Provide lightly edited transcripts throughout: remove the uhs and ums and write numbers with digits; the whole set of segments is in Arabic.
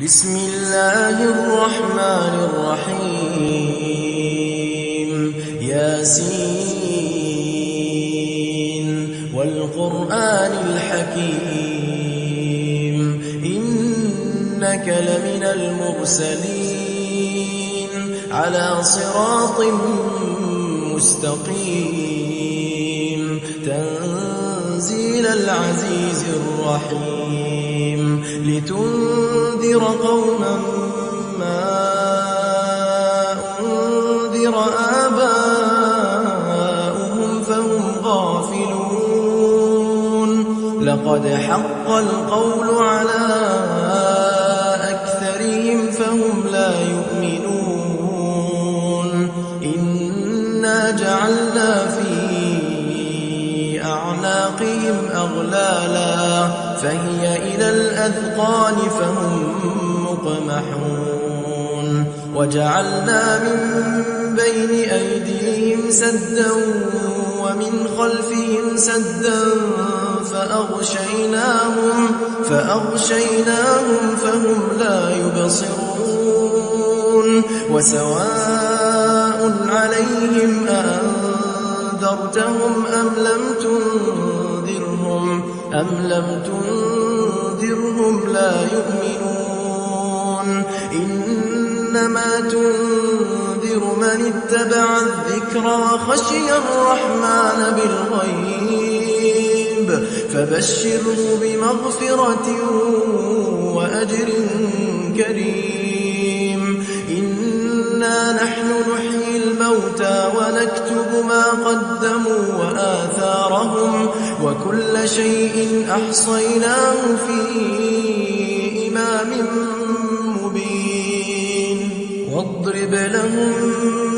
بسم الله الرحمن الرحيم ياسين والقرآن الحكيم إنك لمن المرسلين على صراط مستقيم تنزيل العزيز الرحيم لتنذر قوما ما أنذر آباؤهم فهم غافلون لقد حق القول على أكثرهم فهم لا يؤمنون إنا جعلنا في أعناقهم أغلالا فهي إلى الأذقان فهم مقمحون وجعلنا من بين أيديهم سدا ومن خلفهم سدا فأغشيناهم فهم لا يبصرون وسواء عليهم أأنذرتهم أم لم تنذرهم لا يؤمنون إنما تنذر من اتبع الذكر وخشي الرحمن بالغيب فبشره بمغفرة وأجر كريم إنا نحن نحيي الموتى ونكتب ما قدموا وآثارهم وكل شيء أحصيناه في إمام مبين واضرب لهم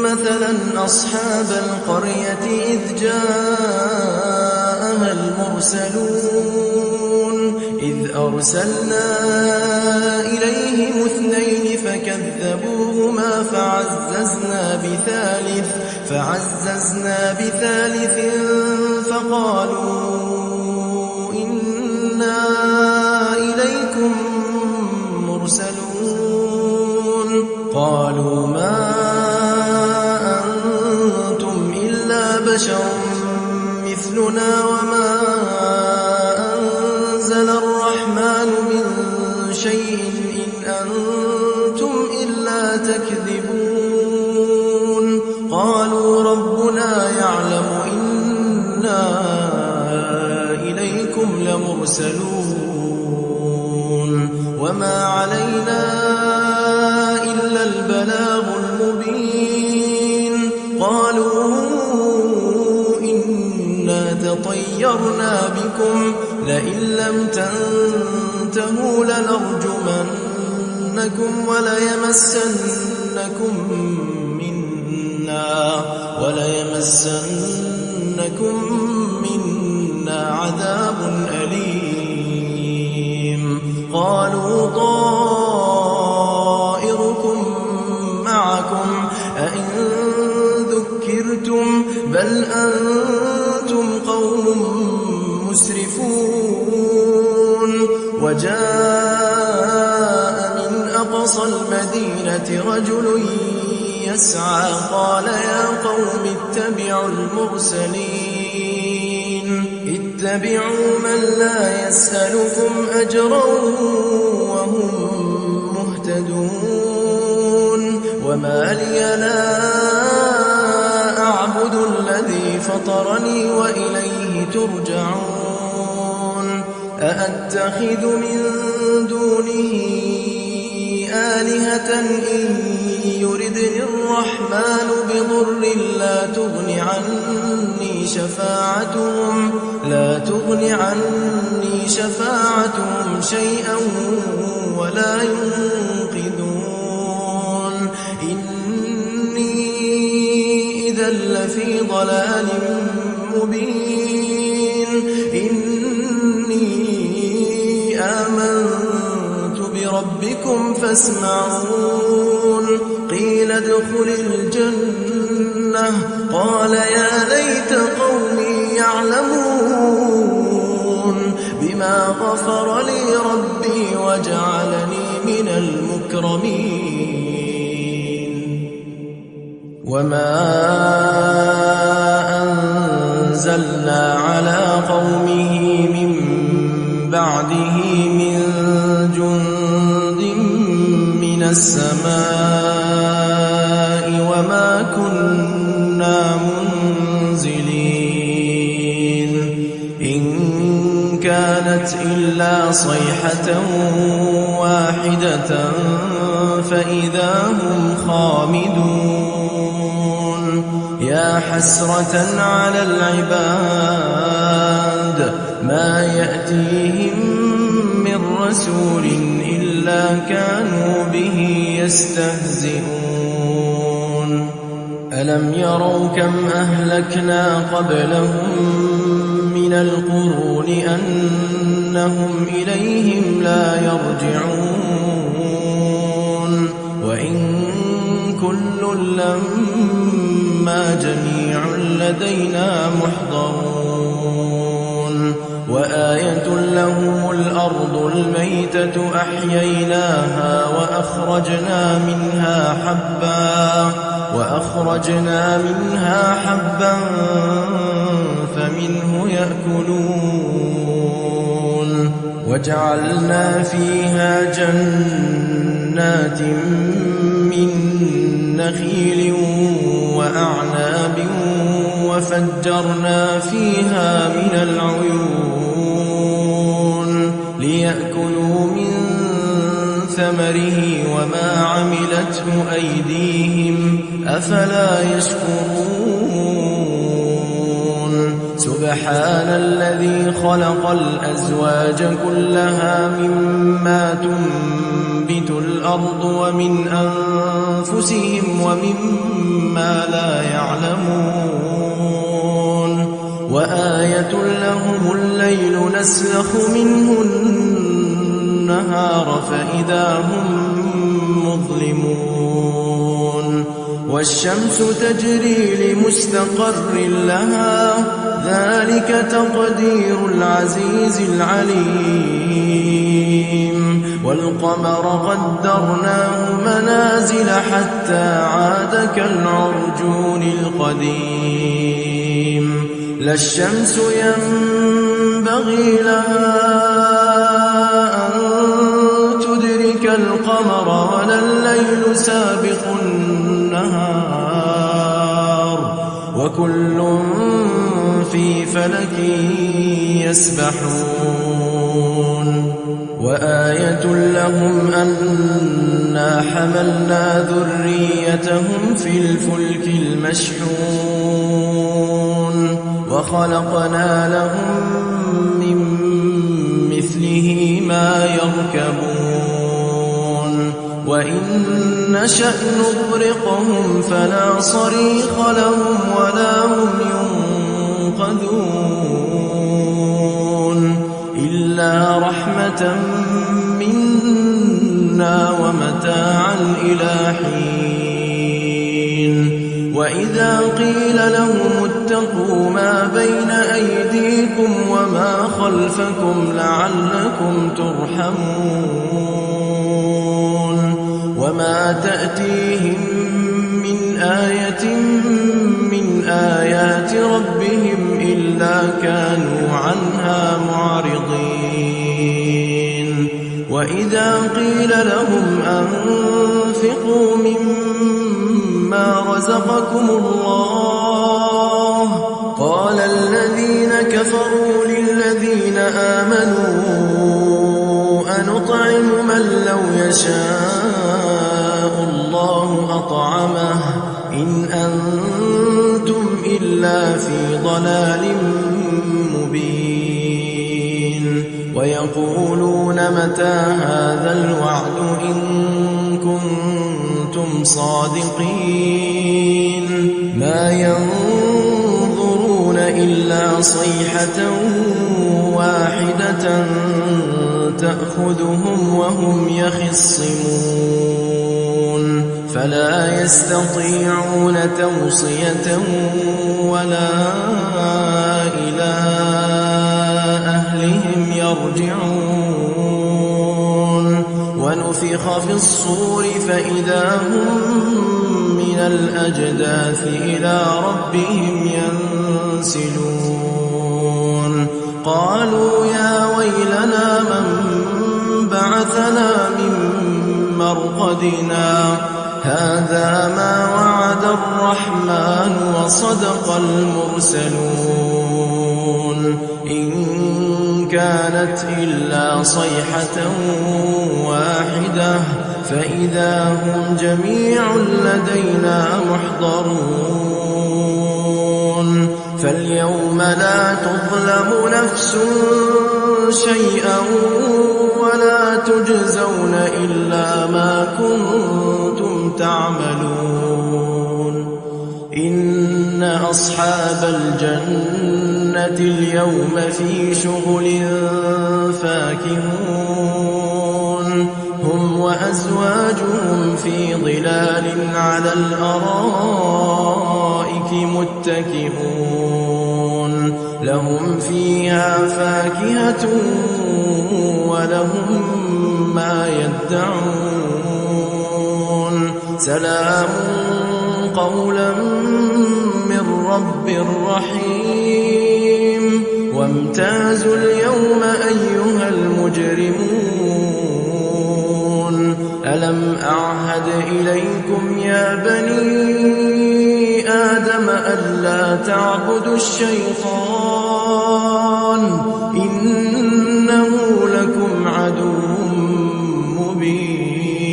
مثلا أصحاب القرية إذ جاءها المرسلون إذ أرسلنا إليهم 2 فكذبوهما فعززنا بثالث فقالوا إنا إليكم مرسلون قالوا ما أنتم إلا بشر مثلنا وما أنزل الرحمن من شيء إن أنتم إلا تكذبون قالوا ربنا يعلم إنا إليكم لمرسلون وما علينا إلا البلاغ المبين قالوا إنا تطيرنا بكم لئن لم تنتهوا لنرجمنكم وليمسنكم منا عذاب أليم قالوا طائركم معكم أئن ذكرتم بل أنتم قوم مسرفون وجاء من أقصى المدينة رجل يسعى قال يا قوم اتبعوا اتبعوا من لا يسألكم أجرا وهم مهتدون وما لي لا أعبد الذي فطرني وإليه ترجعون أأتخذ من دونه آلهة إن يردني الرحمن بضر لا تغن عني شفاعتهم شيئا ولا ينقذون إني إذا لفي ضلال مبين إني آمنت بربكم فاسمعون قيل ادخل الجنة قال يا ليت قومي يعلمون بما غفر لي ربي وجعلني من المكرمين وما أنزلنا على قومه من بعده من جند من السماء وما كنا منزلين إن كانت إلا صيحة واحدة فإذا هم خامدون يا حسرة على العباد ما يأتيهم من رسول إلا كانوا به يستهزئون ألم يروا كم أهلكنا قبلهم من القرون أنهم إليهم لا يرجعون وإن كل لما جميع لدينا محضرون وآية لهم الأرض الميتة أحييناها وأخرجنا منها حبا فمنه يأكلون وجعلنا فيها جنات من نخيل وأعناب وفجرنا فيها من العيون ليأكلوا من ثمره وما عملته أيديهم أفلا يشكرون سبحان الذي خلق الأزواج كلها مما تنبت الأرض ومن أنفسهم ومما لا يعلمون وآية لهم الليل نسلخ منه النهار فإذا هم مظلمون والشمس تجري لمستقر لها ذلك تقدير العزيز العليم والقمر قدرناه منازل حتى عاد كالعرجون القديم لا الشمس ينبغي لها أن تدرك القمر ولا الليل سابق النهار وكل في فلك يسبحون وآية لهم أنا حملنا ذريتهم في الفلك المشحون وخلقنا لهم من مثله ما يركبون وإن نشأ نغرقهم فلا صريخ لهم ولا هم ينقذون إلا رحمة منا ومتاعا إلى حين وإذا قيل لهم اتقوا ما بين أيديكم وما خلفكم لعلكم ترحمون وما تأتيهم من آية من آيات ربهم إلا كانوا عنها معرضين وإذا قيل لهم أنفقوا مما رزقكم الله قال الذين كفروا للذين آمنوا أنطعم من لو يشاء الله أطعمه إن أنتم إلا في ضلال مبين ويقولون متى هذا الوعد إن كنتم صادقين ما ينظرون إلا صيحة واحدة تأخذهم وهم يخصمون فلا يستطيعون توصية ولا إلى أهلهم يرجعون ونفخ في الصور فإذا هم من الأجداث إلى ربهم ينسلون قالوا يا ويلنا من بعثنا من مرقدنا هذا ما وعد الرحمن وصدق المرسلون إن كانت إلا صيحة واحدة فإذا هم جميع لدينا محضرون فاليوم لا تظلم نفس شيئا ولا تجزون إلا ما كنتم تعملون إن أصحاب الجنة اليوم في شغل فاكهون هم وأزواجهم في ظلال على الأرائك متكئون لهم فيها فاكهة ولهم ما يدعون سلام قولا من رب رحيم وامتازوا اليوم أيها المجرمون ألم أعهد إليكم يا بني آدم ألا تعبدوا الشيطان إنه لكم عدو مبين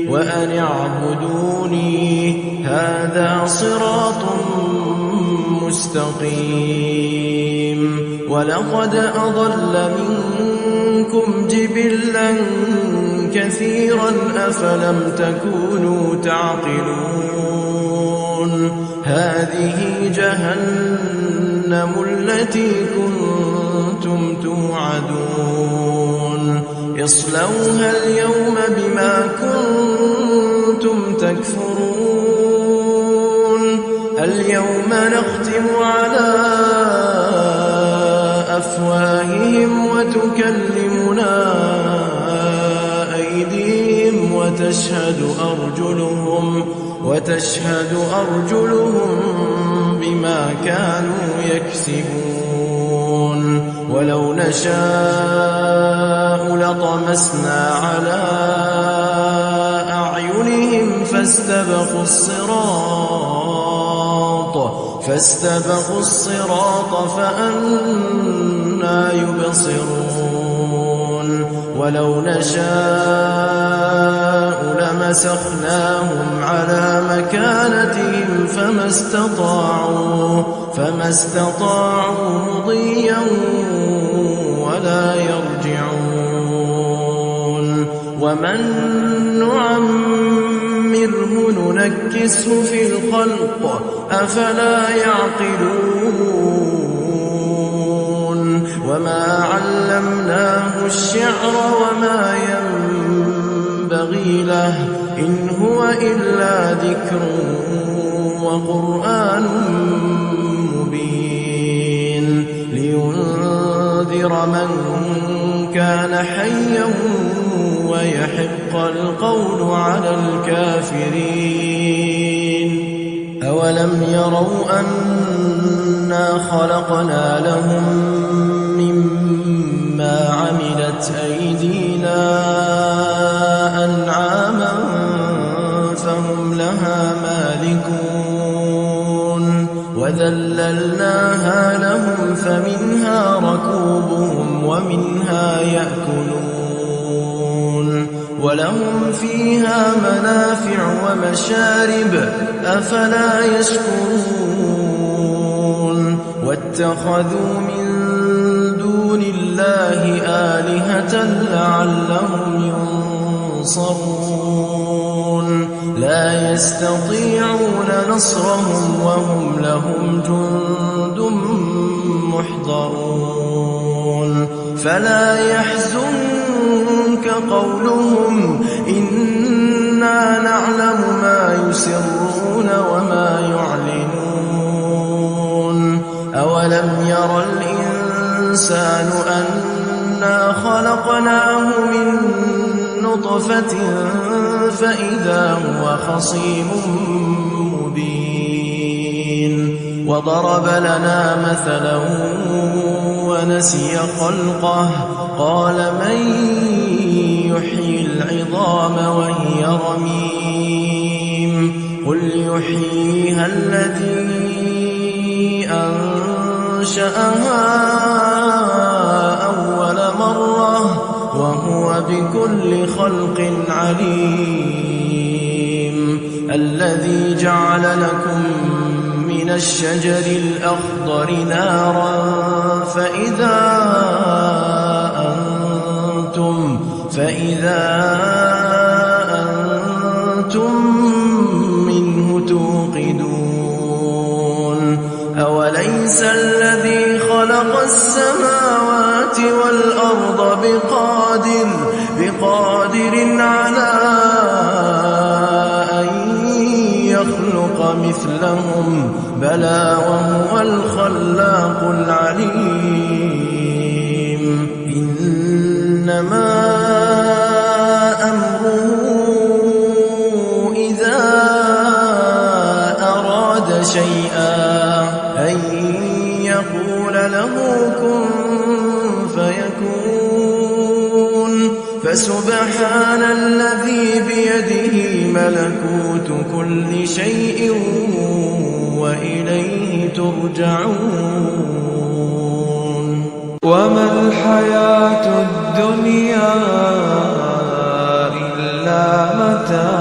وأن اعبدوني هذا صراط مستقيم ولقد أضل منكم جبلا كثيرا أفلم تكونوا تعقلون هذه جهنم التي كنتم توعدون اصلوها اليوم بما كنتم تكفرون اليوم نختم على أفواههم وتكلمنا أيديهم وتشهد أرجلهم بما كانوا يكسبون ولو نشاء لطمسنا على أعينهم فاستبقوا الصراط فأنى يبصرون ولو نشاء لمسخناهم على مكانتهم فما استطاعوا مضيا ولا يرجعون ومن نعمره ننكسه في الخلق أفلا يعقلون وما علمناه الشعر وما ينبغي له إن هو إلا ذكر وقرآن مبين لينذر من كان حيا ويحق القول على الكافرين أولم يروا أنا خلقنا لهم مما عملت أيدينا أنعاما فهم لها مالكون وذللناها لهم فمنها ركوبهم ومنها يأكلون ولهم فيها منافع ومشارب أفلا يشكرون واتخذوا من دون الله آلهة لعلهم ينصرون لا يستطيعون نصرهم وهم لهم جند محضرون فلا يحزنك قولهم إنا نعلم ما يسرون وما يعلنون أولم ير الإنسان أنا خلقناه من نطفة فإذا هو خصيم مبين وضرب لنا مثلا ونسي خلقه قال من يحيي العظام وهي رميم قل يحييها الذي أنشأها أول مرة وهو بكل خلق عليم الذي جعل لكم من الشجر الأخضر نارا فإذا أنتم منه توقدون أوليس الذي خلق السماوات والأرض بقادر على أن يخلق مثلهم بلى وهو الخلاق العليم إنما أمره إذا أراد شيئا أن يقول له كن فيكون فسبحان الذي بيده ملكوت كل شيء وإليه ترجعون وما الحياة الدنيا إلا متاع